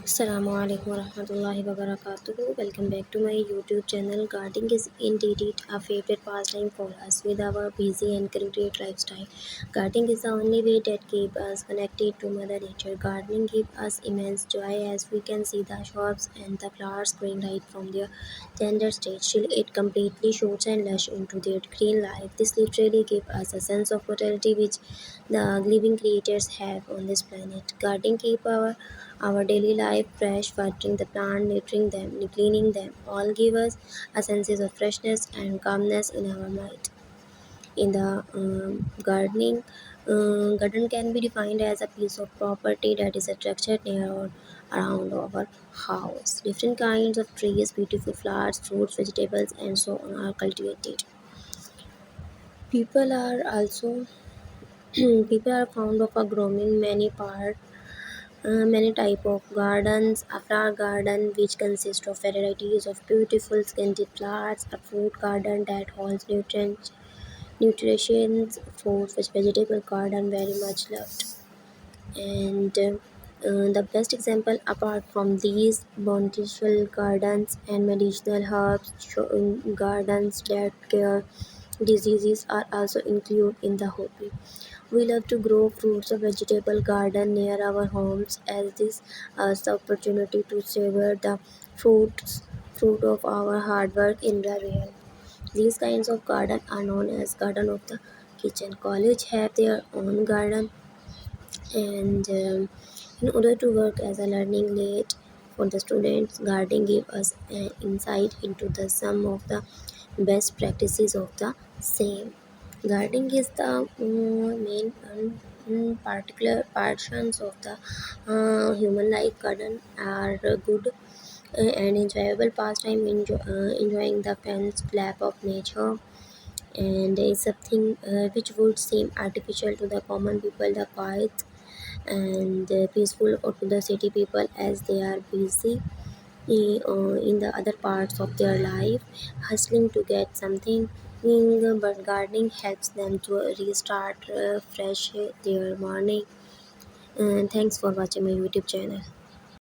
Assalamu alaikum warahmatullahi wabarakatuh. Welcome back to my YouTube channel. Gardening is indeed a favorite pastime for us with our busy and crowded lifestyle. Gardening is the only way that keeps us connected to Mother Nature. Gardening gives us immense joy as we can see the shrubs and the flowers growing right from their tender stage till it completely shoots and lush into their green life. This literally gives us a sense of fertility which the living creatures have on this planet. Gardening keeps our daily life fresh, watering the plant, nurturing them, cleaning them, all give us a sense of freshness and calmness in our mind. In the garden can be defined as a piece of property that is structured near or around our house. Different kinds of trees, beautiful flowers, fruits, vegetables, and so on are cultivated. People are also people are fond of a growing many type of gardens, a flower garden which consists of varieties of beautiful scented flowers, a fruit garden that holds nutrition foods, which vegetable garden very much loved. And the best example apart from these bountiful gardens and medicinal herbs gardens that care diseases are also included in the hobby. We love to grow fruits or vegetable garden near our homes as this has the opportunity to savor the fruits fruit of our hard work in the real. These kinds of garden are known as garden of the kitchen. College have their own garden and in order to work as a learning aid for the students, gardening give us an insight into the some of the best practices of the same. Gardening is the main particular portions of the human life. Garden are good and enjoyable pastime, enjoying the fence flap of nature, and is something which would seem artificial to the common people, the quiet and peaceful or to the city people as they are busy in the other parts of their life, hustling to get something. But gardening helps them to restart fresh their morning. And thanks for watching my YouTube channel.